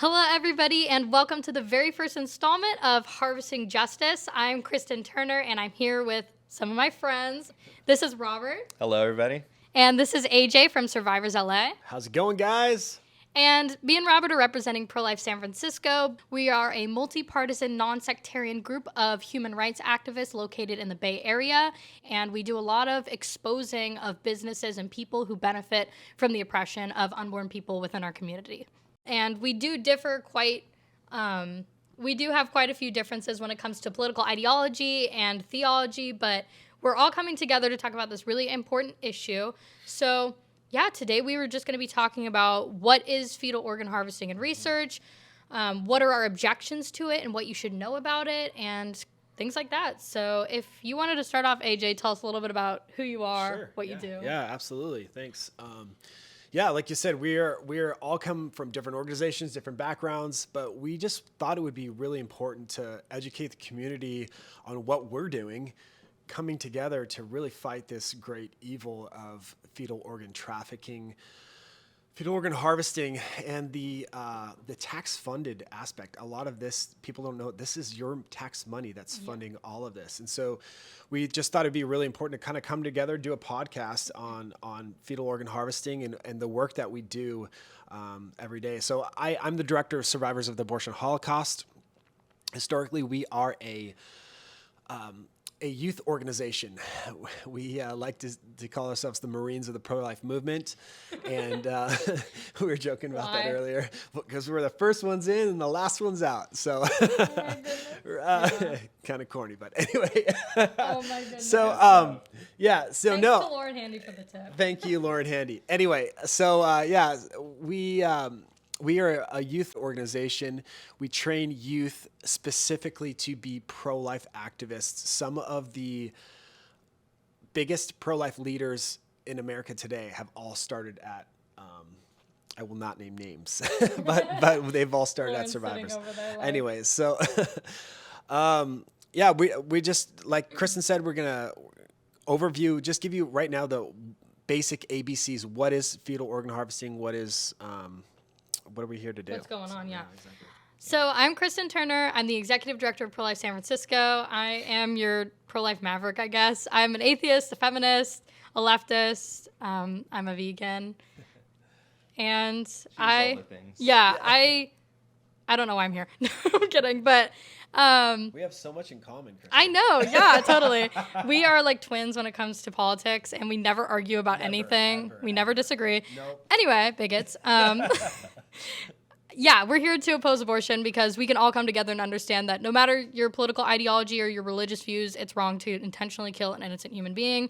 Hello, everybody, and welcome to the very first installment of Harvesting Justice. I'm Kristen Turner, and I'm here with some of my friends. This is Robert. Hello, everybody. And this is AJ from Survivors LA. How's it going, guys? And me and Robert are representing Pro-Life San Francisco. We are a multi-partisan, non-sectarian group of human rights activists located in the Bay Area, and we do a lot of exposing of businesses and people who benefit from the oppression of unborn people within our community. And we do differ we do have quite a few differences when it comes to political ideology and theology, but we're all coming together to talk about this really important issue. So yeah, today we were just going to be talking about what is fetal organ harvesting and research, what are our objections to it and what you should know about it, and things like that. So if you wanted to start off, AJ, tell us a little bit about who you are, what you do. Yeah, absolutely. Thanks. Yeah, like you said, we're all come from different organizations, different backgrounds, but we just thought it would be really important to educate the community on what we're doing, coming together to really fight this great evil of fetal organ trafficking, fetal organ harvesting, and the tax-funded aspect. A lot of this, people don't know, this is your tax money that's funding all of this. And so we just thought it'd be really important to kind of come together, do a podcast on fetal organ harvesting and the work that we do every day. So I'm the director of Survivors of the Abortion Holocaust. Historically, we are a youth organization. We like to call ourselves the Marines of the pro-life movement. And we were joking about that earlier because we're the first ones in and the last ones out. So kind of corny, but anyway. Oh my goodness. So Thanks to Lauren Handy for the tip. Thank you, Lauren Handy. Anyway, so we are a youth organization. We train youth specifically to be pro-life activists. Some of the biggest pro-life leaders in America today have all started at, I will not name names, but they've all started at Survivors. Anyways, so we just, like Kristen said, we're going to just give you right now the basic ABCs. What is fetal organ harvesting? What are we here to do? What's going on, yeah. Exactly. So I'm Kristen Turner. I'm the executive director of Pro-Life San Francisco. I am your pro-life maverick, I guess. I'm an atheist, a feminist, a leftist. I'm a vegan. And I don't know why I'm here. I'm kidding, but we have so much in common, Kristen. I know, yeah, totally. We are like twins when it comes to politics, and we never argue about anything. We never disagree. Nope. Anyway, bigots. Yeah, we're here to oppose abortion because we can all come together and understand that no matter your political ideology or your religious views, it's wrong to intentionally kill an innocent human being.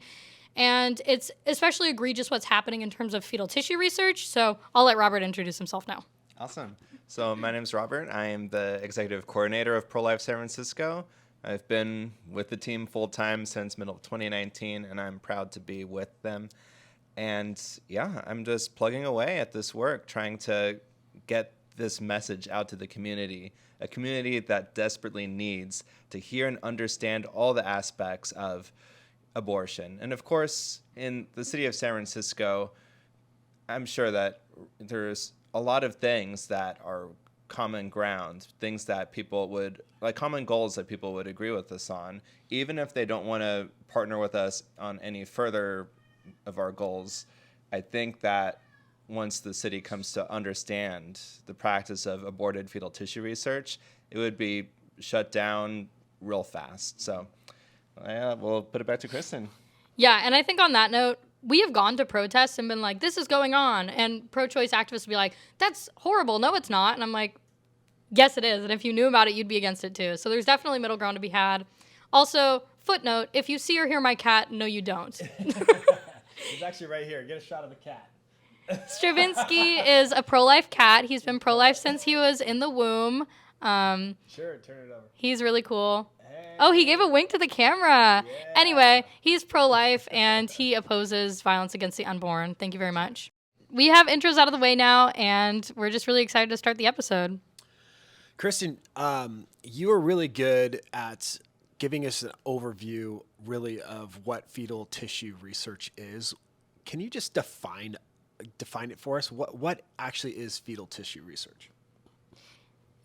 And it's especially egregious what's happening in terms of fetal tissue research. So I'll let Robert introduce himself now. Awesome. So my name's Robert. I am the executive coordinator of Pro-Life San Francisco. I've been with the team full-time since middle of 2019, and I'm proud to be with them. And yeah, I'm just plugging away at this work, trying to get this message out to the community, a community that desperately needs to hear and understand all the aspects of abortion. And of course, in the city of San Francisco, I'm sure that there's a lot of things that are common ground, things that people would, like common goals that people would agree with us on, even if they don't want to partner with us on any further of our goals. I think that once the city comes to understand the practice of aborted fetal tissue research, it would be shut down real fast. So we'll put it back to Kristen. Yeah, and I think on that note, we have gone to protests and been like, this is going on. And pro-choice activists will be like, that's horrible. No, it's not. And I'm like, yes, it is. And if you knew about it, you'd be against it too. So there's definitely middle ground to be had. Also, footnote, if you see or hear my cat, no, you don't. He's actually right here. Get a shot of the cat. Stravinsky is a pro-life cat. He's been pro-life since he was in the womb. Sure, turn it over. He's really cool. Hey. Oh, he gave a wink to the camera. Yeah. Anyway, he's pro-life and he opposes violence against the unborn. Thank you very much. We have intros out of the way now, and we're just really excited to start the episode. Kristen, you are really good at giving us an overview, really, of what fetal tissue research is. Can you just define it for us? What actually is fetal tissue research?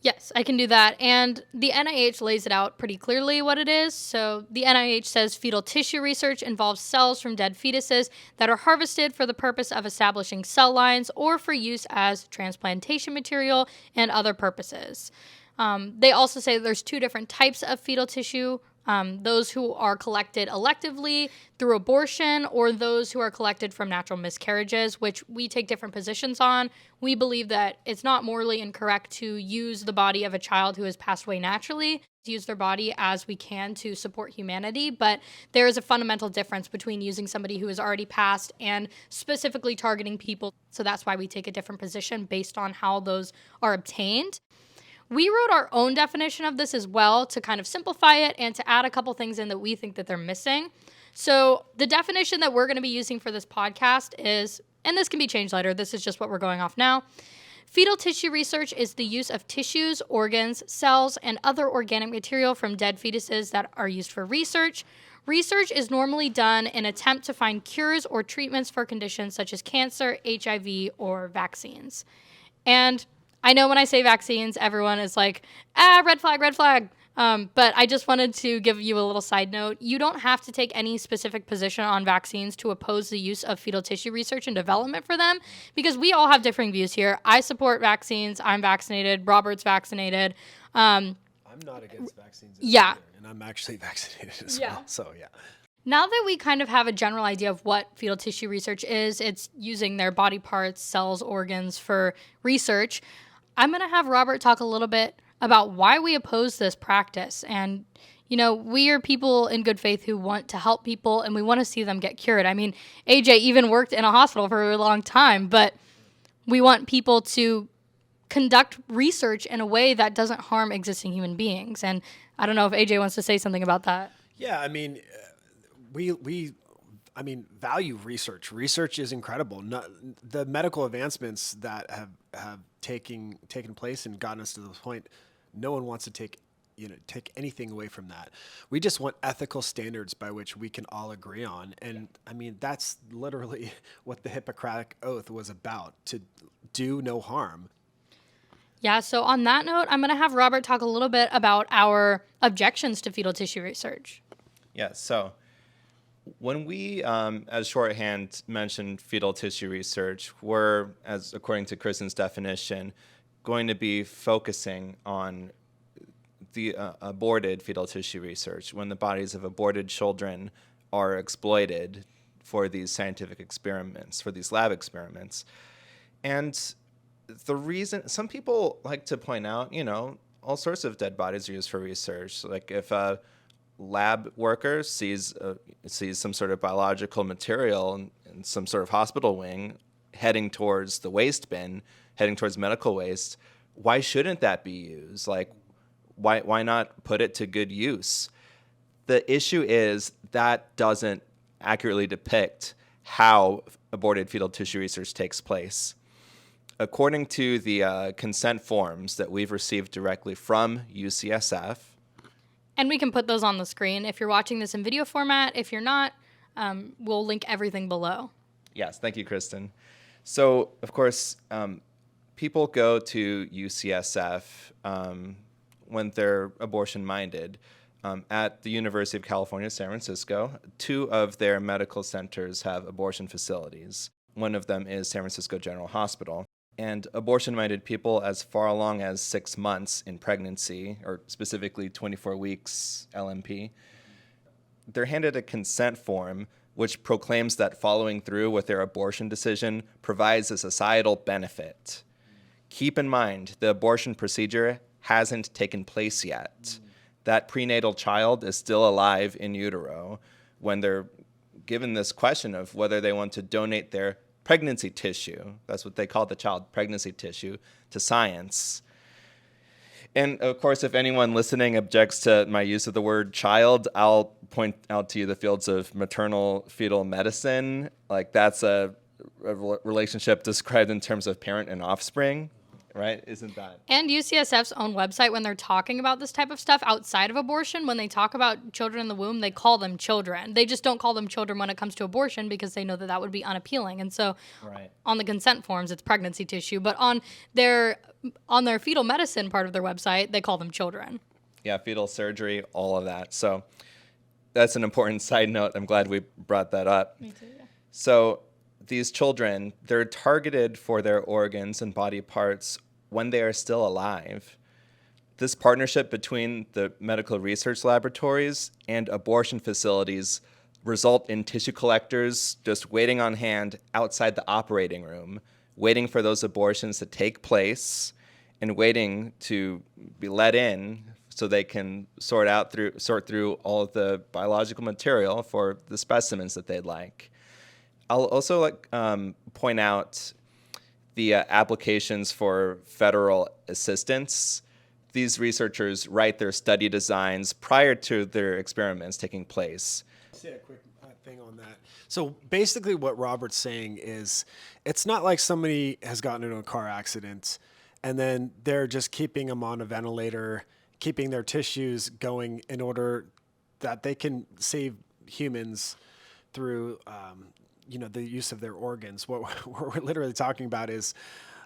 Yes, I can do that. And the NIH lays it out pretty clearly what it is. So the NIH says fetal tissue research involves cells from dead fetuses that are harvested for the purpose of establishing cell lines or for use as transplantation material and other purposes. They also say there's two different types of fetal tissue. Those who are collected electively through abortion or those who are collected from natural miscarriages, which we take different positions on. We believe that it's not morally incorrect to use the body of a child who has passed away naturally, to use their body as we can to support humanity, but there is a fundamental difference between using somebody who has already passed and specifically targeting people. So that's why we take a different position based on how those are obtained. We wrote our own definition of this as well to kind of simplify it and to add a couple things in that we think that they're missing. So the definition that we're going to be using for this podcast is, and this can be changed later, this is just what we're going off now. Fetal tissue research is the use of tissues, organs, cells, and other organic material from dead fetuses that are used for research. Research is normally done in an attempt to find cures or treatments for conditions such as cancer, HIV, or vaccines. And I know when I say vaccines, everyone is like, red flag, red flag. But I just wanted to give you a little side note. You don't have to take any specific position on vaccines to oppose the use of fetal tissue research and development for them, because we all have differing views here. I support vaccines. I'm vaccinated. Robert's vaccinated. I'm not against vaccines. Yeah. Either, and I'm actually vaccinated as Yeah. well. So, yeah. Now that we kind of have a general idea of what fetal tissue research is, it's using their body parts, cells, organs for research. I'm going to have Robert talk a little bit about why we oppose this practice. And, you know, we are people in good faith who want to help people and we want to see them get cured. I mean, AJ even worked in a hospital for a long time, but we want people to conduct research in a way that doesn't harm existing human beings. And I don't know if AJ wants to say something about that. Yeah, I mean, we value research. Research is incredible. The medical advancements that have taken place and gotten us to this point, no one wants to take anything away from that. We just want ethical standards by which we can all agree on. And I mean, that's literally what the Hippocratic Oath was about, to do no harm. Yeah, so on that note, I'm going to have Robert talk a little bit about our objections to fetal tissue research. Yeah, so when we, as shorthand, mentioned fetal tissue research, we're, as according to Kristen's definition, going to be focusing on the aborted fetal tissue research, when the bodies of aborted children are exploited for these scientific experiments, for these lab experiments. And the reason, some people like to point out, all sorts of dead bodies are used for research. Like if a lab worker sees some sort of biological material in some sort of hospital wing heading towards the waste bin, heading towards medical waste, why shouldn't that be used? Like, why not put it to good use? The issue is that doesn't accurately depict how aborted fetal tissue research takes place. According to the consent forms that we've received directly from UCSF, and we can put those on the screen if you're watching this in video format. If you're not, we'll link everything below. Yes, thank you, Kristen. So, of course, people go to UCSF when they're abortion-minded. At the University of California, San Francisco, 2 of their medical centers have abortion facilities. One of them is San Francisco General Hospital. And abortion-minded people as far along as 6 months in pregnancy, or specifically 24 weeks LMP, they're handed a consent form which proclaims that following through with their abortion decision provides a societal benefit. Keep in mind, the abortion procedure hasn't taken place yet. That prenatal child is still alive in utero when they're given this question of whether they want to donate their pregnancy tissue, that's what they call the child, pregnancy tissue, to science. And of course, if anyone listening objects to my use of the word child, I'll point out to you the fields of maternal fetal medicine. Like that's a relationship described in terms of parent and offspring. right? Isn't that? And UCSF's own website, when they're talking about this type of stuff outside of abortion, when they talk about children in the womb, they call them children. They just don't call them children when it comes to abortion because they know that that would be unappealing. And so Right. on the consent forms, it's pregnancy tissue. But on their fetal medicine part of their website, they call them children. Yeah, fetal surgery, all of that. So that's an important side note. I'm glad we brought that up. Me too, yeah. So these children, they're targeted for their organs and body parts when they are still alive. This partnership between the medical research laboratories and abortion facilities result in tissue collectors just waiting on hand outside the operating room, waiting for those abortions to take place and waiting to be let in so they can sort through all of the biological material for the specimens that they'd like. I'll also point out the applications for federal assistance. These researchers write their study designs prior to their experiments taking place. Say a quick thing on that. So basically what Robert's saying is it's not like somebody has gotten into a car accident and then they're just keeping them on a ventilator, keeping their tissues going in order that they can save humans through the use of their organs. What we're literally talking about is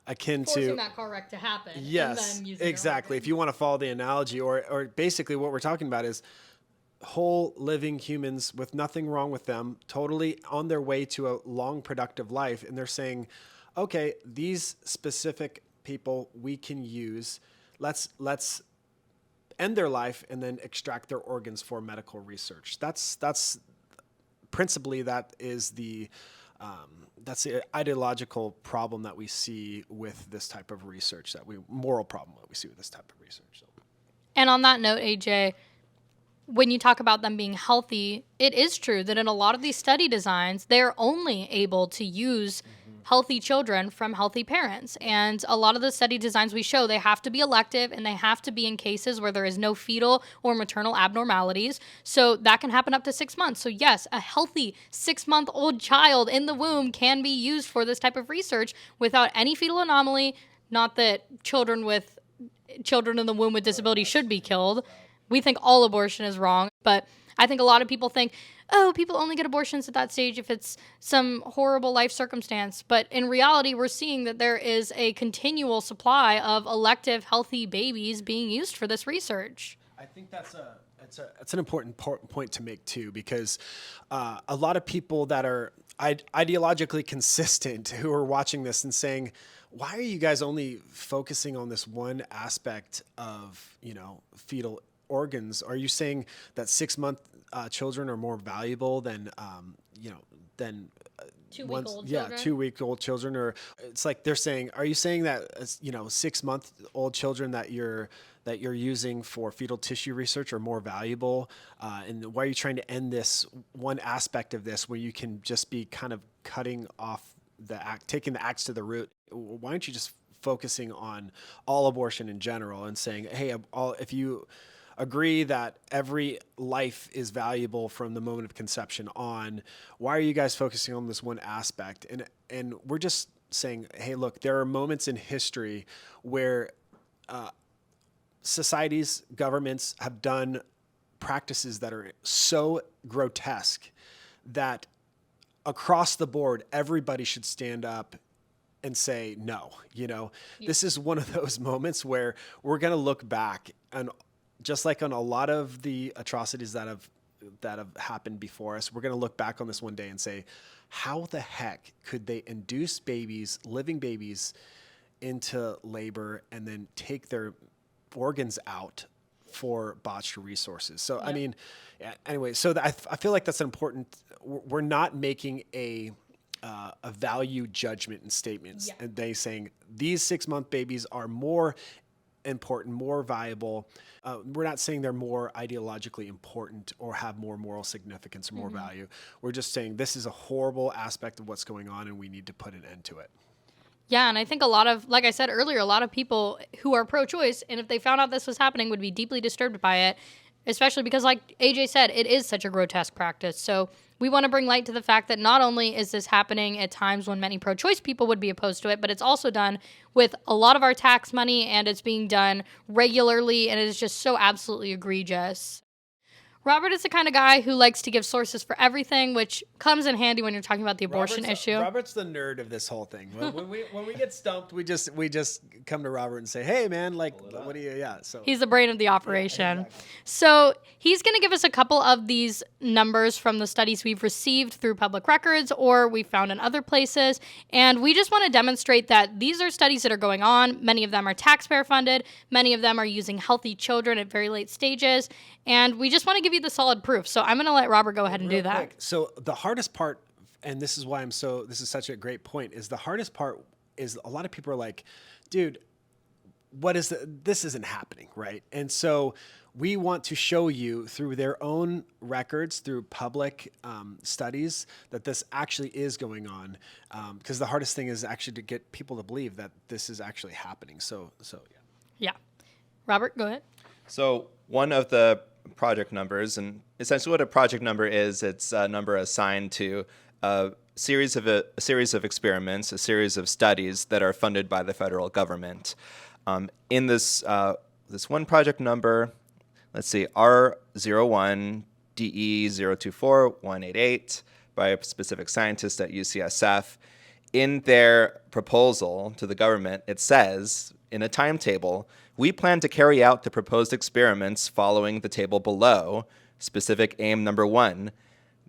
akin Forcing to that car wreck to happen. yes, And then using their exactly. organs. If you want to follow the analogy, or basically what we're talking about is whole living humans with nothing wrong with them, totally on their way to a long productive life, and they're saying, okay, these specific people we can use. Let's end their life and then extract their organs for medical research. That's principally that's the ideological problem that we see with this type of research, moral problem that we see with this type of research. So. And on that note, AJ, when you talk about them being healthy, it is true that in a lot of these study designs, they're only able to use healthy children from healthy parents. And a lot of the study designs we show, they have to be elective and they have to be in cases where there is no fetal or maternal abnormalities. So that can happen up to 6 months. So yes, a healthy 6-month-old child in the womb can be used for this type of research without any fetal anomaly. Not that children in the womb with disability should be killed. We think all abortion is wrong, but I think a lot of people think, oh, people only get abortions at that stage if it's some horrible life circumstance. But in reality, we're seeing that there is a continual supply of elective, healthy babies being used for this research. I think that's an important point to make too, because a lot of people that are ideologically consistent who are watching this and saying, why are you guys only focusing on this one aspect of, fetal organs? Are you saying that 6-month children are more valuable than 2-week-old children? Yeah, 2-week-old children, or it's like they're saying, are you saying that 6-month-old children that you're using for fetal tissue research are more valuable? And why are you trying to end this one aspect of this where you can just be kind of cutting off taking the axe to the root? Why aren't you just focusing on all abortion in general and saying, hey, if you agree that every life is valuable from the moment of conception on, why are you guys focusing on this one aspect? And we're just saying, hey, look, there are moments in history where societies, governments have done practices that are so grotesque that across the board, everybody should stand up and say no. This is one of those moments where we're going to look back, and just like on a lot of the atrocities that have happened before us, we're going to look back on this one day and say, how the heck could they induce living babies into labor and then take their organs out for botched resources? So, yeah. I mean, anyway, so I feel like that's an important, we're not making a value judgment in statements. Yeah. And they saying these 6-month babies are more important, more valuable. We're not saying they're more ideologically important or have more moral significance or more value. We're just saying this is a horrible aspect of what's going on and we need to put an end to it. Yeah, and I think like I said earlier, a lot of people who are pro-choice, and if they found out this was happening, would be deeply disturbed by it, especially because, like AJ said, it is such a grotesque practice. So we want to bring light to the fact that not only is this happening at times when many pro-choice people would be opposed to it, but it's also done with a lot of our tax money, and it's being done regularly, and it is just so absolutely egregious. Robert is the kind of guy who likes to give sources for everything, which comes in handy when you're talking about the abortion issue. Robert's the nerd of this whole thing. When we get stumped, we just come to Robert and say, "Hey, man, like, what do you?" Yeah. So He's the brain of the operation. Yeah, exactly. So he's going to give us a couple of these numbers from the studies we've received through public records or we found in other places. And we just want to demonstrate that these are studies that are going on. Many of them are taxpayer funded. Many of them are using healthy children at very late stages. And we just want to give you the solid proof. So I'm going to let Robert go ahead and do that. Quick. So the hardest part, and this is why this is such a great point, is the hardest part is a lot of people are like, dude, this isn't happening, right? And so we want to show you through their own records, through public studies, that this actually is going on. Because the hardest thing is actually to get people to believe that this is actually happening. So yeah. Yeah. Robert, go ahead. So one of the project numbers, and essentially what a project number is, it's a number assigned to a series of experiments, a series of studies that are funded by the federal government. In this one project number, let's see, R01DE024188 by a specific scientist at UCSF. In their proposal to the government, it says in a timetable, we plan to carry out the proposed experiments following the table below. Specific aim number 1,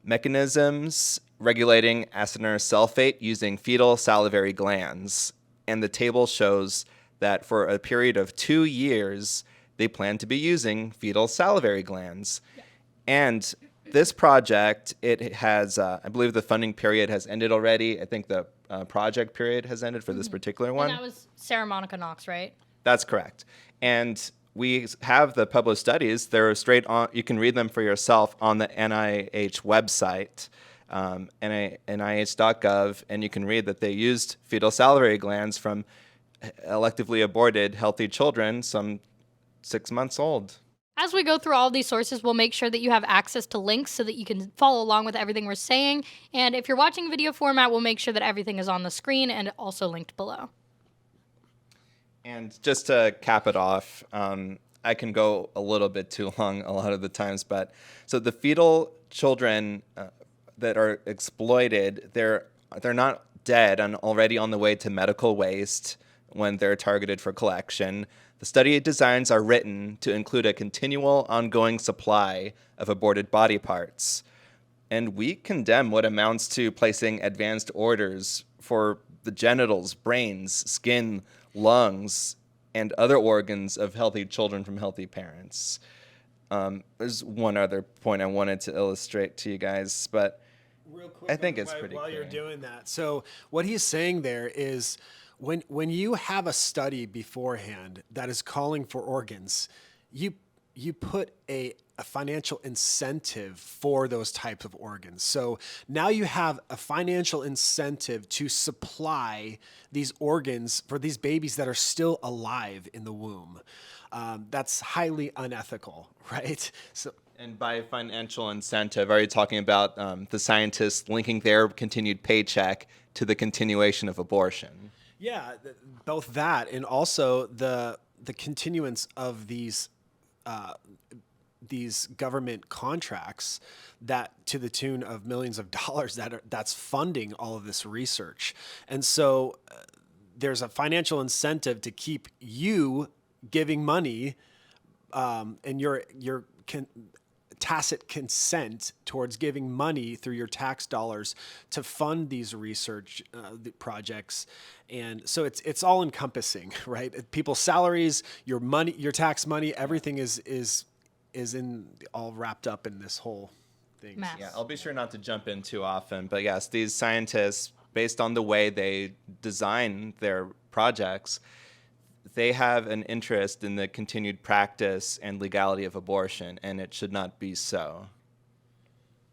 mechanisms regulating acinar sulfate using fetal salivary glands. And the table shows that for a period of 2 years, they plan to be using fetal salivary glands. Yeah. And this project, it has, I believe the funding period has ended already. I think the project period has ended for this particular one. And that was Sarah Monica Knox, right? That's correct. And we have the published studies. They're straight on. You can read them for yourself on the NIH website, NIH.gov, and you can read that they used fetal salivary glands from electively aborted healthy children, some 6 months old. As we go through all these sources, we'll make sure that you have access to links so that you can follow along with everything we're saying. And if you're watching video format, we'll make sure that everything is on the screen and also linked below. And just to cap it off, I can go a little bit too long a lot of the times, but so the fetal children that are exploited, they're not dead and already on the way to medical waste when they're targeted for collection. The study designs are written to include a continual, ongoing supply of aborted body parts. And we condemn what amounts to placing advanced orders for the genitals, brains, skin, lungs, and other organs of healthy children from healthy parents. There's one other point I wanted to illustrate to you guys, but real quick, I think it's pretty while clear. You're doing that. So what he's saying there is when you have a study beforehand that is calling for organs, you put a financial incentive for those types of organs. So now you have a financial incentive to supply these organs for these babies that are still alive in the womb. That's highly unethical, right? So. And by financial incentive, are you talking about the scientists linking their continued paycheck to the continuation of abortion? Yeah, both that and also the continuance of these government contracts that to the tune of millions of dollars that's funding all of this research. And so there's a financial incentive to keep you giving money and your tacit consent towards giving money through your tax dollars to fund these research projects. And so it's all encompassing, right? People's salaries, your money, your tax money, everything is in all wrapped up in this whole thing. Mass. Yeah, I'll be sure not to jump in too often, but yes, these scientists, based on the way they design their projects, they have an interest in the continued practice and legality of abortion, and it should not be so.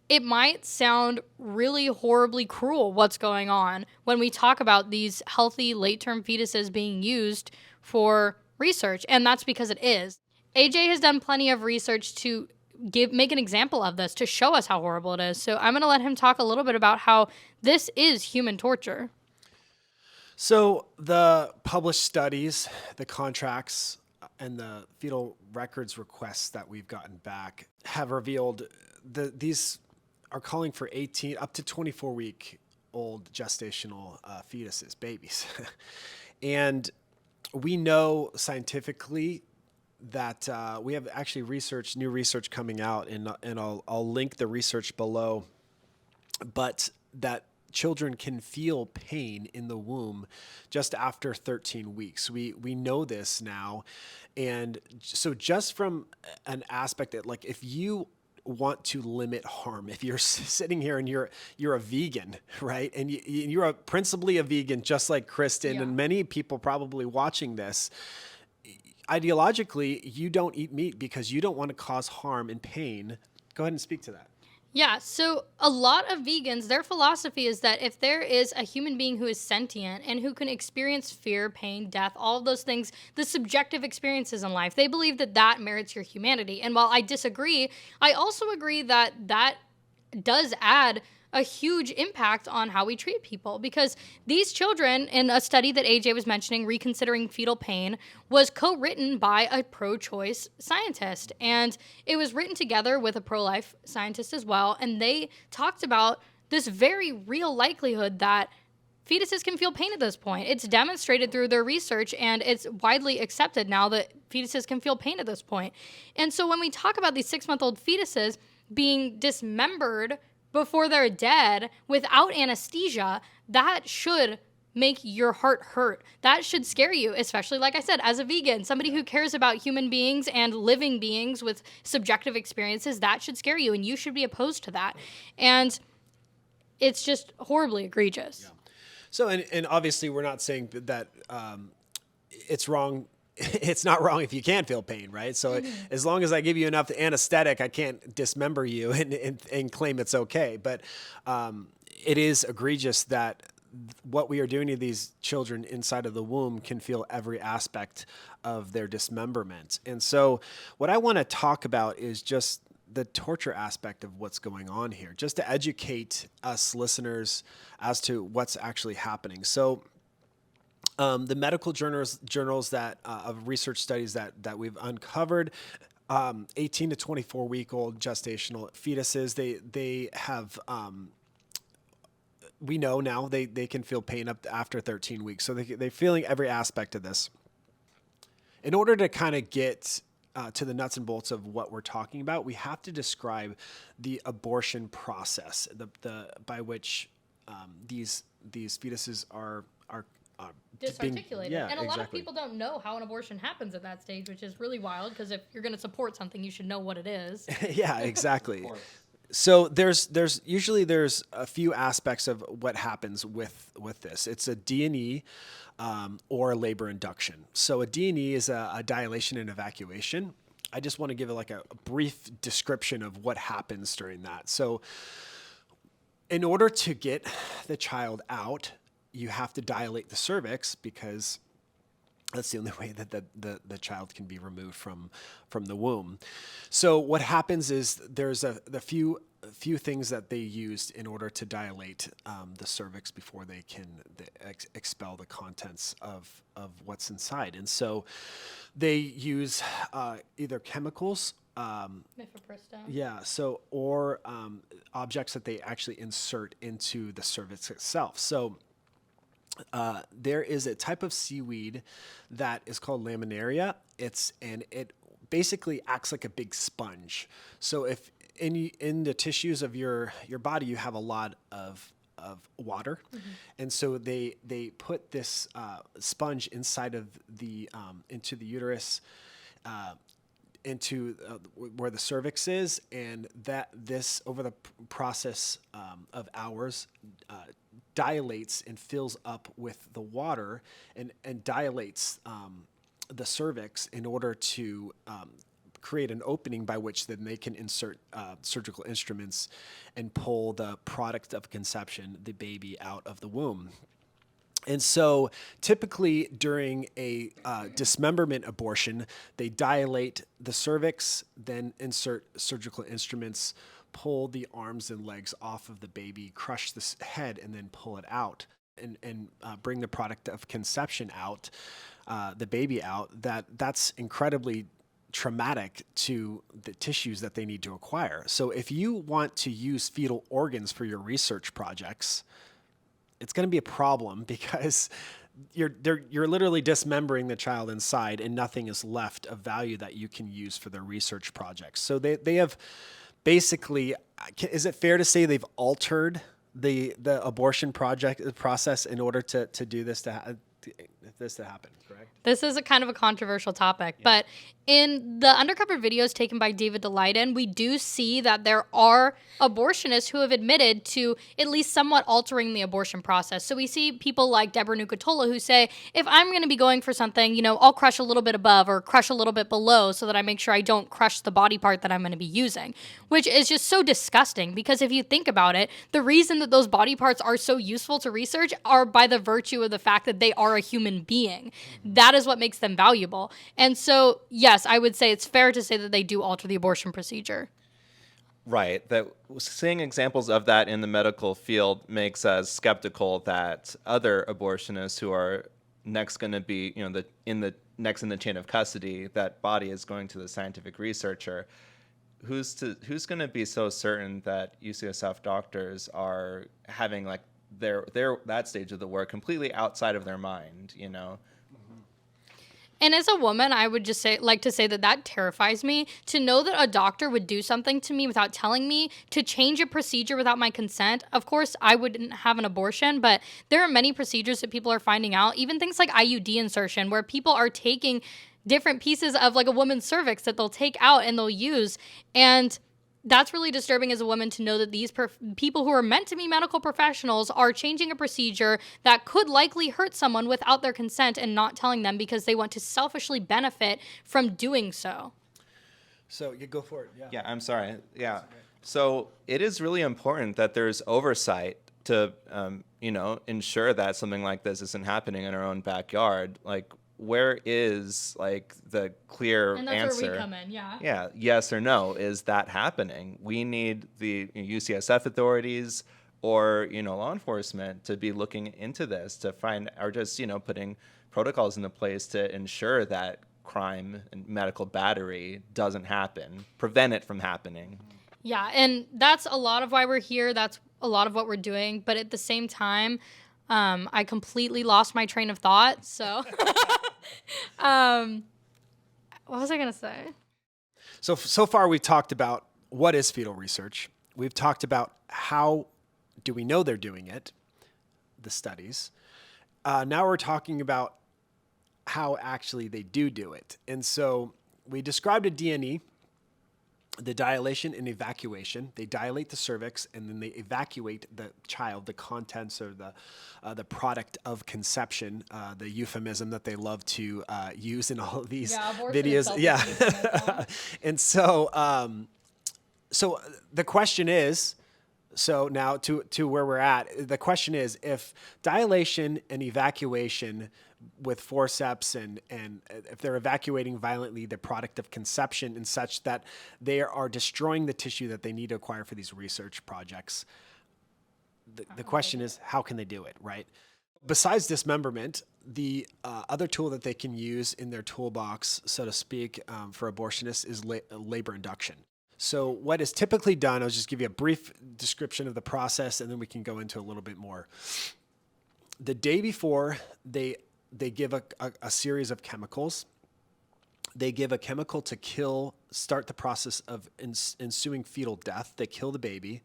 It might sound really horribly cruel what's going on when we talk about these healthy late-term fetuses being used for research, and that's because it is. AJ has done plenty of research to make an example of this to show us how horrible it is. So I'm going to let him talk a little bit about how this is human torture. So the published studies, the contracts, and the fetal records requests that we've gotten back have revealed these are calling for 18 up to 24-week old gestational fetuses, babies. And we know scientifically that we have actually new research coming out, and I'll link the research below, but that children can feel pain in the womb just after 13 weeks. We know this now. And so just from an aspect that, like, if you want to limit harm, if you're sitting here and you're a vegan, right? And you're principally a vegan, just like Kristen and many people probably watching this, ideologically, you don't eat meat because you don't want to cause harm and pain. Go ahead and speak to that. Yeah, so a lot of vegans, their philosophy is that if there is a human being who is sentient and who can experience fear, pain, death, all of those things, the subjective experiences in life, they believe that that merits your humanity. And while I disagree, I also agree that that does add a huge impact on how we treat people, because these children, in a study that AJ was mentioning, Reconsidering Fetal Pain, was co-written by a pro-choice scientist, and it was written together with a pro-life scientist as well, and they talked about this very real likelihood that fetuses can feel pain at this point. It's demonstrated through their research, and it's widely accepted now that fetuses can feel pain at this point. And so when we talk about these 6-month-old fetuses being dismembered before they're dead without anesthesia, that should make your heart hurt. That should scare you, especially, like I said, as a vegan, somebody who cares about human beings and living beings with subjective experiences. That should scare you, and you should be opposed to that. And it's just horribly egregious. Yeah. So, and obviously we're not saying that it's wrong. It's not wrong if you can feel pain, right? So as long as I give you enough anesthetic, I can't dismember you and claim it's okay. But it is egregious that what we are doing to these children inside of the womb can feel every aspect of their dismemberment. And so what I want to talk about is just the torture aspect of what's going on here, just to educate us listeners as to what's actually happening. So the medical journals that of research studies that we've uncovered, 18 to 24-week-old gestational fetuses, they have, we know now they can feel pain up after 13 weeks. So they're feeling every aspect of this. In order to kind of get to the nuts and bolts of what we're talking about, we have to describe the abortion process, the by which these fetuses are disarticulated. And a lot of people don't know how an abortion happens at that stage, which is really wild, because if you're going to support something, you should know what it is. Yeah, exactly. So there's usually a few aspects of what happens with this. It's a D&E or labor induction. So a D&E is a dilation and evacuation. I just want to give a brief description of what happens during that. So in order to get the child out, you have to dilate the cervix, because that's the only way that the child can be removed from the womb. So what happens is there's the few things that they used in order to dilate the cervix before they can expel the contents of what's inside. And so they use either chemicals, Mifepristone. yeah, so or objects that they actually insert into the cervix itself. So there is a type of seaweed that is called laminaria. It basically acts like a big sponge. So if in the tissues of your body you have a lot of water, and so they put this sponge inside of the into the uterus, into where the cervix is, and that this over the process of hours dilates and fills up with the water and dilates the cervix in order to create an opening by which then they can insert surgical instruments and pull the product of conception, the baby, out of the womb. And so typically during a dismemberment abortion, they dilate the cervix, then insert surgical instruments, pull the arms and legs off of the baby, crush the head, and then pull it out and bring the product of conception out, the baby out. That's incredibly traumatic to the tissues that they need to acquire. So if you want to use fetal organs for your research projects, it's going to be a problem because you're literally dismembering the child inside, and nothing is left of value that you can use for their research projects. So they have basically, is it fair to say they've altered the abortion project process in order to do this to happen, correct? This is a kind of a controversial topic, but in the undercover videos taken by David DeLayden, we do see that there are abortionists who have admitted to at least somewhat altering the abortion process. So we see people like Deborah Nucatola who say, if I'm going to be going for something, I'll crush a little bit above or crush a little bit below so that I make sure I don't crush the body part that I'm going to be using, which is just so disgusting because if you think about it, the reason that those body parts are so useful to research are by the virtue of the fact that they are a human being. That is what makes them valuable. And so, yes, I would say it's fair to say that they do alter the abortion procedure. Right. That seeing examples of that in the medical field makes us skeptical that other abortionists who are next going to be, next in the chain of custody, that body is going to the scientific researcher. Who's going to be so certain that UCSF doctors are having like their that stage of the work completely outside of their mind, And as a woman, I would just like to say that terrifies me, to know that a doctor would do something to me without telling me, to change a procedure without my consent. Of course, I wouldn't have an abortion, but there are many procedures that people are finding out, even things like IUD insertion, where people are taking different pieces of like a woman's cervix that they'll take out and they'll use. And that's really disturbing as a woman to know that these people who are meant to be medical professionals are changing a procedure that could likely hurt someone without their consent and not telling them because they want to selfishly benefit from doing so. So you go for it. Yeah, I'm sorry. Yeah. So it is really important that there's oversight to, ensure that something like this isn't happening in our own backyard. Like, where is like the clear and that's answer? Where we come in, yeah. Yeah, yes or no. Is that happening? We need the UCSF authorities or law enforcement to be looking into this to find, or just putting protocols into place to ensure that crime and medical battery doesn't happen, prevent it from happening. Yeah, and that's a lot of why we're here. That's a lot of what we're doing. But at the same time, I completely lost my train of thought. So, what was I going to say? So far we've talked about what is fetal research. We've talked about how do we know they're doing it, the studies. Now we're talking about how actually they do it. And so we described a D&E, the dilation and evacuation. They dilate the cervix and then they evacuate the child, the contents or the product of conception, the euphemism that they love to use in all of these videos. Yeah. And so, so the question is, so now to where we're at, the question is if dilation and evacuation with forceps and if they're evacuating violently the product of conception and such that they are destroying the tissue that they need to acquire for these research projects, the question is, how can they do it, right? Besides dismemberment, the other tool that they can use in their toolbox, so to speak, for abortionists is labor induction. So what is typically done, I'll just give you a brief description of the process and then we can go into a little bit more. The day before, they give a series of chemicals. They give a chemical to start the process of ensuing fetal death. They kill the baby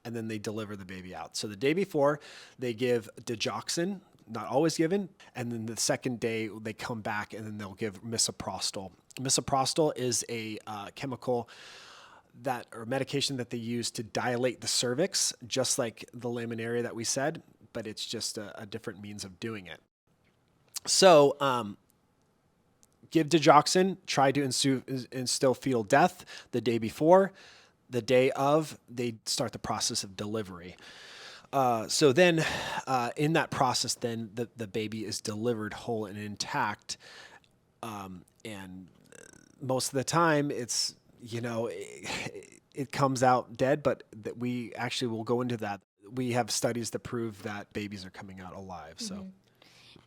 and then they deliver the baby out. So the day before, they give digoxin, not always given, and then the second day they come back and then they'll give misoprostol. Misoprostol is a chemical or medication that they use to dilate the cervix, just like the laminaria that we said, but it's just a different means of doing it. So give digoxin, try to instill fetal death the day before. The day of, they start the process of delivery. So then in that process, then the baby is delivered whole and intact. And most of the time it's, it comes out dead, but that we actually will go into that. We have studies that prove that babies are coming out alive. So.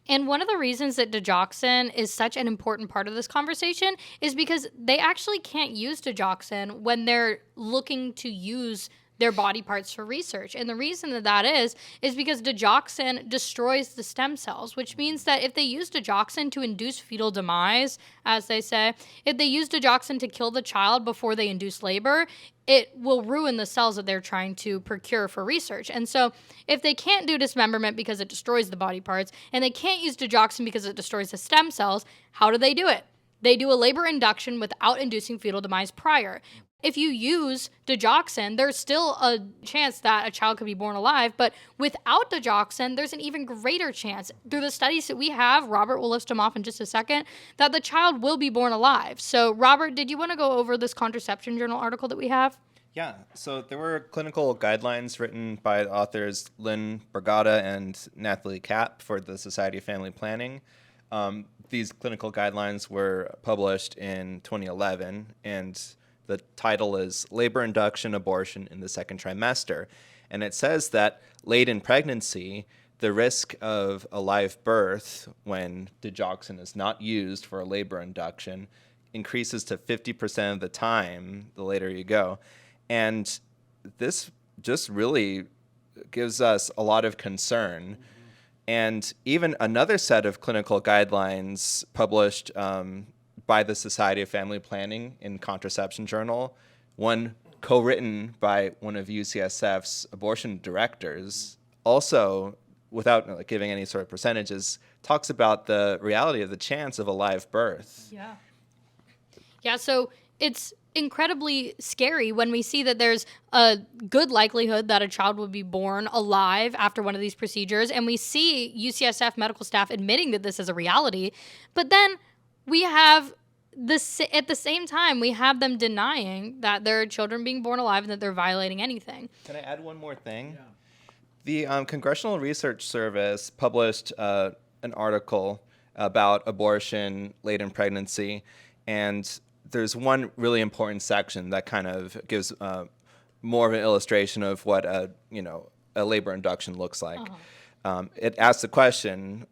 And one of the reasons that digoxin is such an important part of this conversation is because they actually can't use digoxin when they're looking to use their body parts for research. And the reason that is because digoxin destroys the stem cells, which means that if they use digoxin to induce fetal demise, as they say, if they use digoxin to kill the child before they induce labor, it will ruin the cells that they're trying to procure for research. And so if they can't do dismemberment because it destroys the body parts, and they can't use digoxin because it destroys the stem cells, how do they do it? They do a labor induction without inducing fetal demise prior. If you use digoxin, there's still a chance that a child could be born alive, but without digoxin, there's an even greater chance, through the studies that we have, Robert will list them off in just a second, that the child will be born alive. So, Robert, did you want to go over this contraception journal article that we have? Yeah, so there were clinical guidelines written by authors Lynn Brigada and Nathalie Kapp for the Society of Family Planning. These clinical guidelines were published in 2011, and the title is Labor Induction Abortion in the Second Trimester. And it says that late in pregnancy, the risk of a live birth when digoxin is not used for a labor induction increases to 50% of the time the later you go. And this just really gives us a lot of concern. And even another set of clinical guidelines published by the Society of Family Planning in Contraception Journal, one co-written by one of UCSF's abortion directors, also, without giving any sort of percentages, talks about the reality of the chance of a live birth. Yeah, so it's incredibly scary when we see that there's a good likelihood that a child will be born alive after one of these procedures, and we see UCSF medical staff admitting that this is a reality, but then we have this at the same time we have them denying that there are children being born alive and that they're violating anything. Can I add one more thing? Yeah. The Congressional Research Service published an article about abortion late in pregnancy, and there's one really important section that kind of gives more of an illustration of what a labor induction looks like. It asks the question,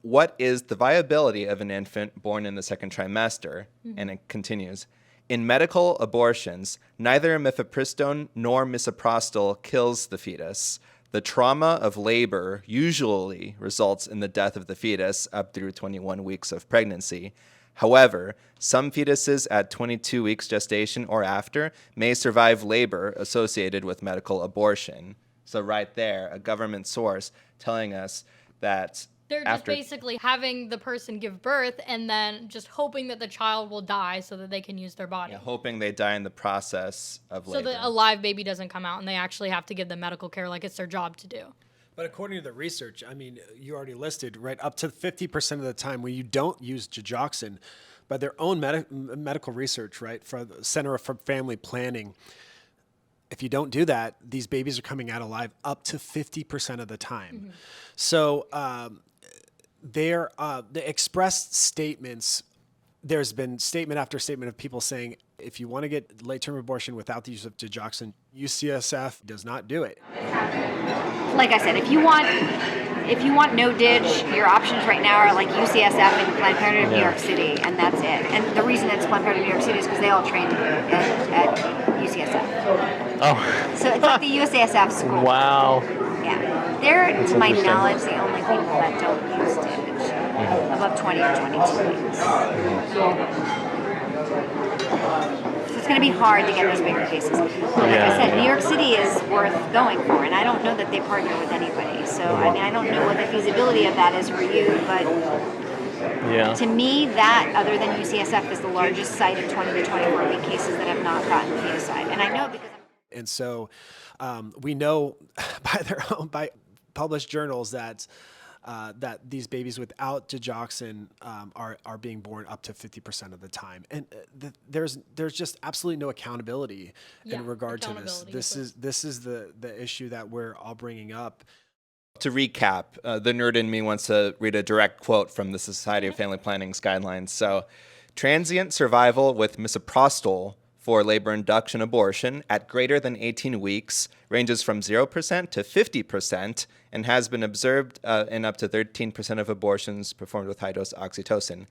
what is the viability of an infant born in the second trimester? And it continues, in medical abortions, neither mifepristone nor misoprostol kills the fetus. The trauma of labor usually results in the death of the fetus up through 21 weeks of pregnancy. However, some fetuses at 22 weeks gestation or after may survive labor associated with medical abortion. So right there, a government source telling us that they're just basically having the person give birth and then just hoping that the child will die so that they can use their body. Yeah, hoping they die in the process of labor. So that a live baby doesn't come out and they actually have to give them medical care like it's their job to do. But according to the research, I mean, you already listed, right, up to 50% of the time when you don't use digoxin, by their own medical research, right, for the Center for Family Planning, if you don't do that, these babies are coming out alive up to 50% of the time. So the expressed statements, there's been statement after statement of people saying, if you want to get late-term abortion without the use of digoxin, UCSF does not do it. Like I said, if you want no dig, your options right now are like UCSF and Planned Parenthood of New York City, and that's it. And the reason it's Planned Parenthood of New York City is because they all trained at UCSF. Oh. So it's like the UCSF school. Wow. Yeah. They're, That's to my interesting. knowledge, the only people that don't use dig above 20 or 22 weeks. So it's going to be hard to get those bigger cases. But like I said, New York City is worth going for, and I don't know that they partner with anybody. So, I mean, I don't know what the feasibility of that is for you, but to me, that, other than UCSF, is the largest site of 20 to 24-week cases that have not gotten feticide. And I know because And so we know by published journals that that these babies without digoxin are being born up to 50% of the time, and there's just absolutely no accountability in regard to this. This is the issue that we're all bringing up. To recap, the nerd in me wants to read a direct quote from the Society of Family Planning's guidelines. So, transient survival with misoprostol for labor induction abortion at greater than 18 weeks ranges from 0% to 50% and has been observed in up to 13% of abortions performed with high-dose oxytocin.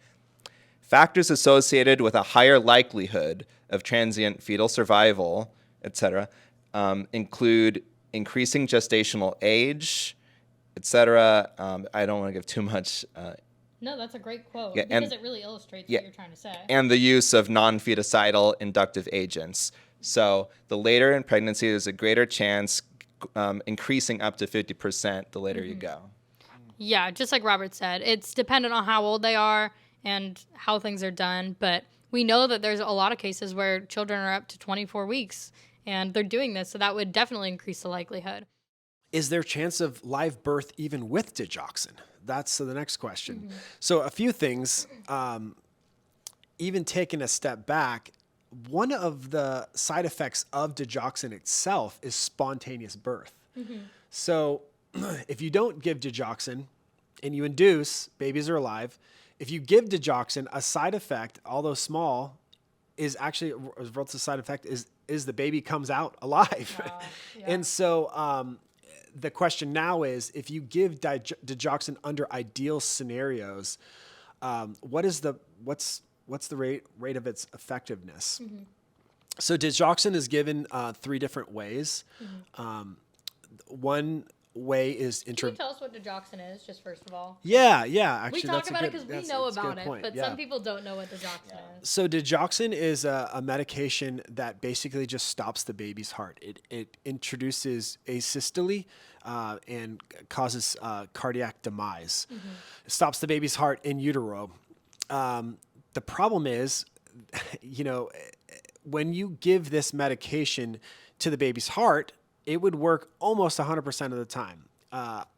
Factors associated with a higher likelihood of transient fetal survival, etc., include increasing gestational age, etc. I don't want to give too much. No, that's a great quote and it really illustrates what you're trying to say. And the use of non-feticidal inductive agents. So the later in pregnancy, there's a greater chance, increasing up to 50% the later you go. Yeah, just like Robert said, it's dependent on how old they are and how things are done. But we know that there's a lot of cases where children are up to 24 weeks and they're doing this. So that would definitely increase the likelihood. Is there a chance of live birth even with digoxin? That's the next question. So a few things, even taking a step back, one of the side effects of digoxin itself is spontaneous birth. So if you don't give digoxin and you induce, babies are alive. If you give digoxin, a side effect, although small, is actually a relative side effect is the baby comes out alive. And so the question now is, if you give digoxin under ideal scenarios, what's the rate of its effectiveness? So digoxin is given 3 different ways. One way is Can you tell us what digoxin is, just first of all? Yeah. Actually, we talk about it because we know about it, but yeah. some people don't know what digoxin is. So digoxin is a medication that basically just stops the baby's heart. It introduces asystole and causes cardiac demise. It stops the baby's heart in utero. The problem is, when you give this medication to the baby's heart, it would work almost 100% of the time.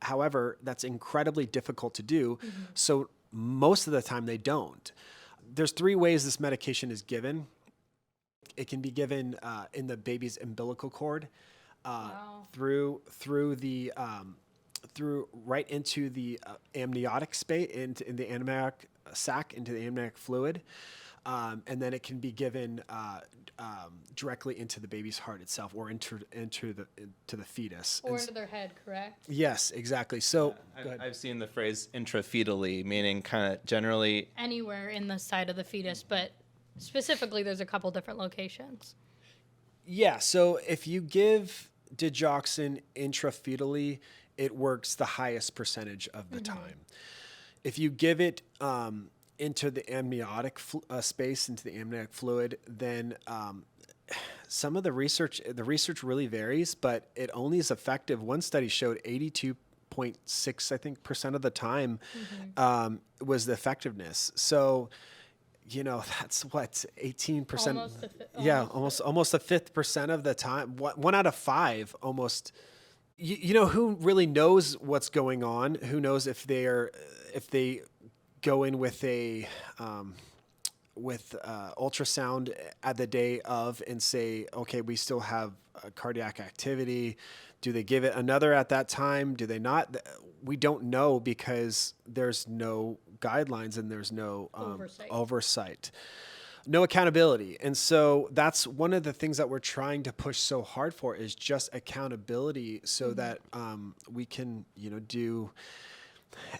However, that's incredibly difficult to do. So most of the time they don't. There's 3 ways this medication is given. It can be given in the baby's umbilical cord, through right into the amniotic space, in the amniotic sac, into the amniotic fluid. And then it can be given directly into the baby's heart itself, or into the fetus, or into their head, correct? Yes, exactly. So I've seen the phrase intrafetally, meaning kind of generally anywhere in the side of the fetus, but specifically there's a couple different locations. Yeah. So if you give digoxin intrafetally, it works the highest percentage of the time. If you give it into the amniotic space, into the amniotic fluid, then some of the research really varies, but it only is effective. One study showed 82.6, I think, % of the time was the effectiveness. So, that's what, 18%. Almost a fifth percent of the time. 1 out of 5 almost. Who really knows what's going on? Who knows if they go in with ultrasound at the day of and say, okay, we still have cardiac activity. Do they give it another at that time? Do they not? We don't know, because there's no guidelines and there's no oversight, no accountability. And so that's one of the things that we're trying to push so hard for, is just accountability, so that we can, do,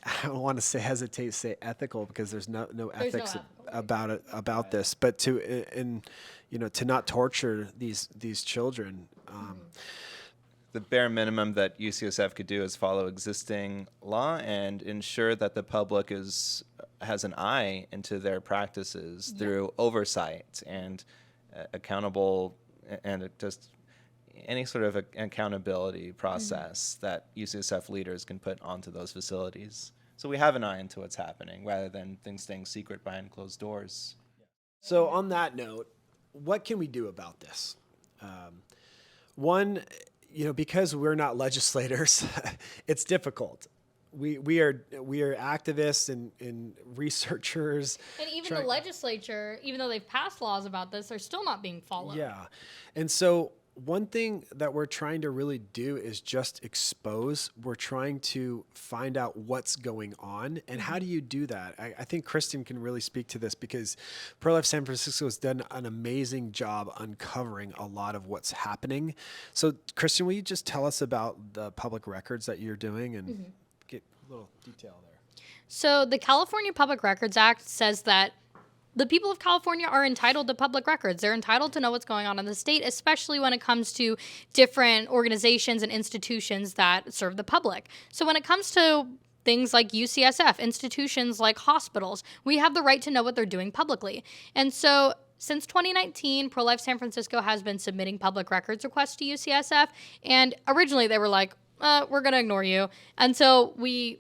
I don't want to hesitate to say ethical, because there's no ethics about this, but to not torture these children. The bare minimum that UCSF could do is follow existing law and ensure that the public has an eye into their practices through oversight and accountable, and just any sort of accountability process that UCSF leaders can put onto those facilities. So we have an eye into what's happening, rather than things staying secret behind closed doors. So on that note, what can we do about this? One, because we're not legislators, it's difficult. we are activists and researchers. And even the legislature, even though they've passed laws about this, they're still not being followed. Yeah. And so one thing that we're trying to really do is just expose. We're trying to find out what's going on. And how do you do that? I think Kristen can really speak to this, because Pro-Life San Francisco has done an amazing job uncovering a lot of what's happening. So Kristen, will you just tell us about the public records that you're doing and get a little detail there? So the California Public Records Act says that the people of California are entitled to public records. They're entitled to know what's going on in the state, especially when it comes to different organizations and institutions that serve the public. So when it comes to things like UCSF, institutions like hospitals, we have the right to know what they're doing publicly. And so since 2019, Pro-Life San Francisco has been submitting public records requests to UCSF. And originally they were like, we're going to ignore you, until we,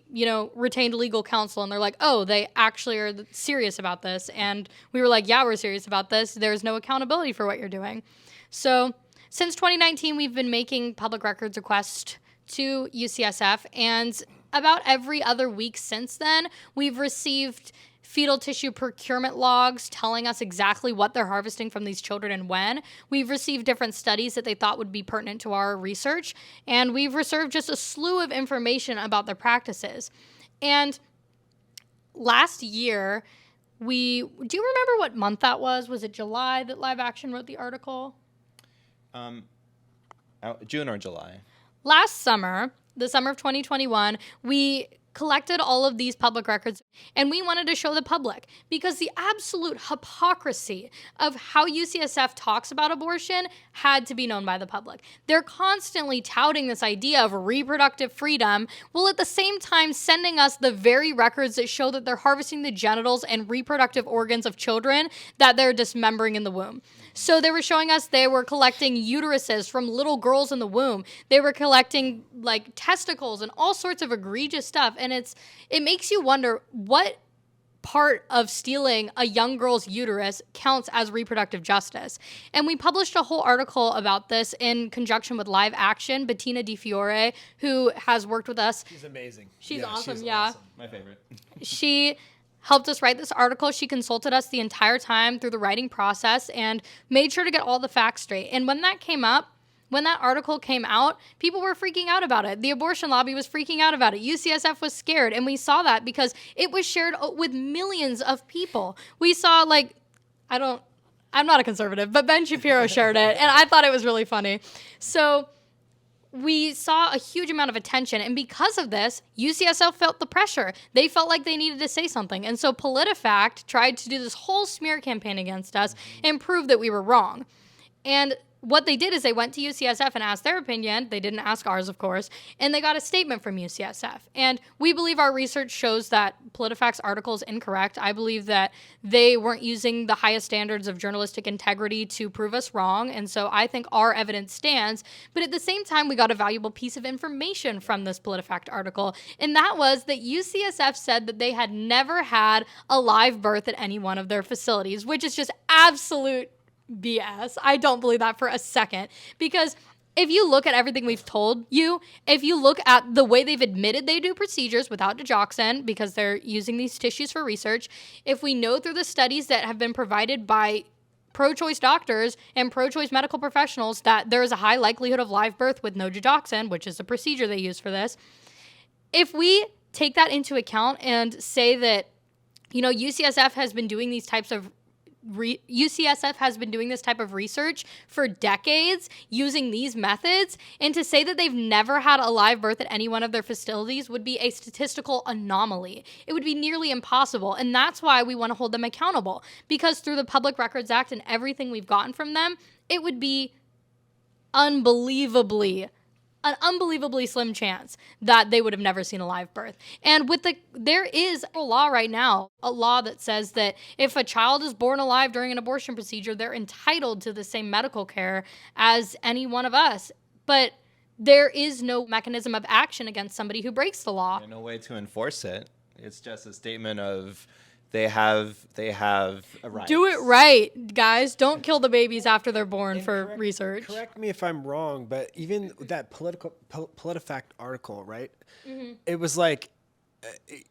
retained legal counsel, and they're like, oh, they actually are serious about this. And we were like, yeah, we're serious about this. There's no accountability for what you're doing. So since 2019, we've been making public records requests to UCSF, and about every other week since then, we've received fetal tissue procurement logs telling us exactly what they're harvesting from these children and when. We've received different studies that they thought would be pertinent to our research, and we've received just a slew of information about their practices. And last year, do you remember what month that was? Was it July that Live Action wrote the article? June or July. Last summer, the summer of 2021, we collected all of these public records, and we wanted to show the public, because the absolute hypocrisy of how UCSF talks about abortion had to be known by the public. They're constantly touting this idea of reproductive freedom, while at the same time sending us the very records that show that they're harvesting the genitals and reproductive organs of children that they're dismembering in the womb. So they were showing us they were collecting uteruses from little girls in the womb. They were collecting testicles and all sorts of egregious stuff. And it makes you wonder what part of stealing a young girl's uterus counts as reproductive justice. And we published a whole article about this in conjunction with Live Action. Bettina Di Fiore, who has worked with us. She's amazing. She's awesome. She's yeah. awesome. My favorite. She helped us write this article. She consulted us the entire time through the writing process and made sure to get all the facts straight. And when that article came out, people were freaking out about it. The abortion lobby was freaking out about it. UCSF was scared. And we saw that because it was shared with millions of people. We saw I'm not a conservative, but Ben Shapiro shared it. And I thought it was really funny. So we saw a huge amount of attention, and because of this, UCSF felt the pressure. They felt like they needed to say something, and so PolitiFact tried to do this whole smear campaign against us and prove that we were wrong. And what they did is they went to UCSF and asked their opinion. They didn't ask ours, of course, and they got a statement from UCSF. And we believe our research shows that PolitiFact's article is incorrect. I believe that they weren't using the highest standards of journalistic integrity to prove us wrong, and so I think our evidence stands. But at the same time, we got a valuable piece of information from this PolitiFact article, and that was that UCSF said that they had never had a live birth at any one of their facilities, which is just absolute BS. I don't believe that for a second, because if you look at everything we've told you, if you look at the way they've admitted they do procedures without digoxin because they're using these tissues for research, if we know through the studies that have been provided by pro-choice doctors and pro-choice medical professionals that there is a high likelihood of live birth with no digoxin, which is the procedure they use for this, if we take that into account and say that, UCSF has been doing these types of UCSF has been doing this type of research for decades using these methods, and to say that they've never had a live birth at any one of their facilities would be a statistical anomaly. It would be nearly impossible, and that's why we want to hold them accountable, because through the Public Records Act and everything we've gotten from them, it would be an unbelievably slim chance that they would have never seen a live birth. And there is a law right now, a law that says that if a child is born alive during an abortion procedure, they're entitled to the same medical care as any one of us. But there is no mechanism of action against somebody who breaks the law. There's no way to enforce it. It's just a statement of they have a right. Do it right, guys. Don't kill the babies after they're born for research. Correct me if I'm wrong, but even that PolitiFact article, right? Mm-hmm. It was like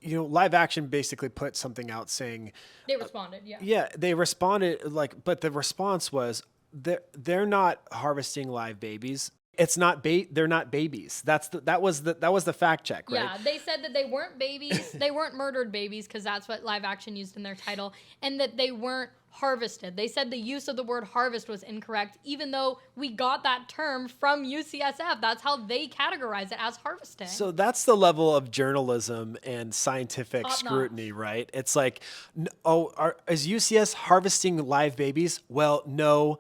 Live Action basically put something out saying, They responded, yeah. yeah, they responded but the response was they're not harvesting live babies. It's not they're not babies. That was the fact check, right? Yeah, they said that they weren't babies. They weren't murdered babies, because that's what Live Action used in their title, and that they weren't harvested. They said the use of the word harvest was incorrect, even though we got that term from UCSF. That's how they categorize it, as harvesting. So that's the level of journalism and scientific Top scrutiny, right? It's like, is UCS harvesting live babies? Well, no,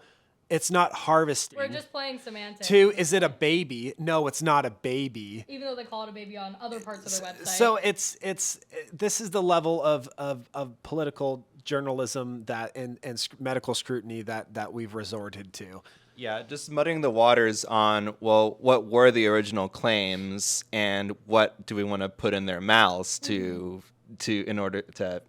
it's not harvesting. We're just playing semantics. 2, is it a baby? No, it's not a baby. Even though they call it a baby on other parts of their website. So this is the level of political journalism and medical scrutiny that we've resorted to. Yeah, just muddying the waters on, well, what were the original claims and what do we want to put in their mouths to in order to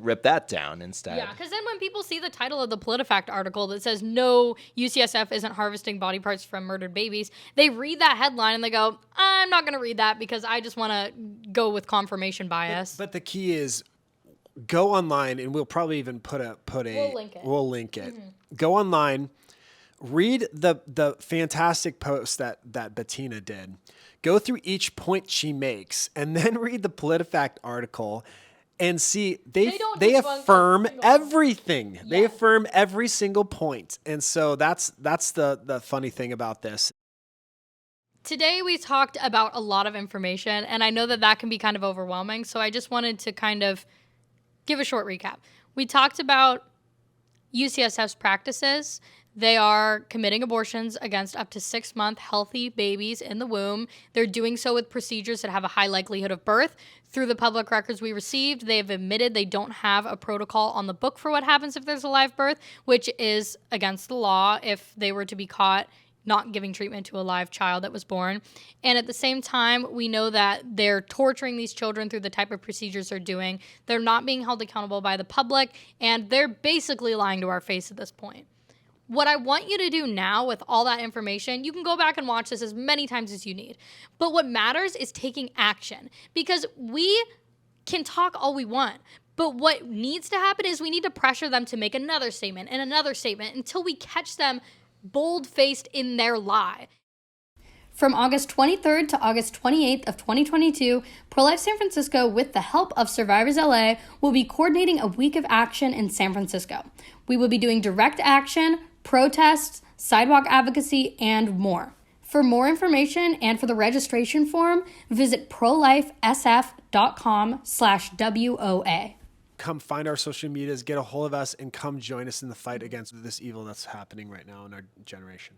rip that down instead. Yeah, because then when people see the title of the PolitiFact article that says no, UCSF isn't harvesting body parts from murdered babies, they read that headline and they go, I'm not going to read that because I just want to go with confirmation bias. But the key is, go online, and we'll probably even we'll link it. Mm-hmm. Go online, read the fantastic post that Bettina did. Go through each point she makes, and then read the PolitiFact article and see they affirm everything. Yeah. They affirm every single point. And so that's the funny thing about this. Today we talked about a lot of information, and I know that can be kind of overwhelming, so I just wanted to kind of give a short recap. We talked about UCSF's practices. They are committing abortions against up to 6-month healthy babies in the womb. They're doing so with procedures that have a high likelihood of birth. Through the public records we received, they have admitted they don't have a protocol on the book for what happens if there's a live birth, which is against the law if they were to be caught not giving treatment to a live child that was born. And at the same time, we know that they're torturing these children through the type of procedures they're doing. They're not being held accountable by the public, and they're basically lying to our face at this point. What I want you to do now with all that information, you can go back and watch this as many times as you need. But what matters is taking action, because we can talk all we want. But what needs to happen is we need to pressure them to make another statement and another statement until we catch them bold-faced in their lie. From August 23rd to August 28th of 2022, Pro-Life San Francisco, with the help of Survivors LA, will be coordinating a week of action in San Francisco. We will be doing direct action, protests, sidewalk advocacy, and more. For more information and for the registration form, visit prolifesf.com/WOA. Come find our social medias, get a hold of us, and come join us in the fight against this evil that's happening right now in our generation.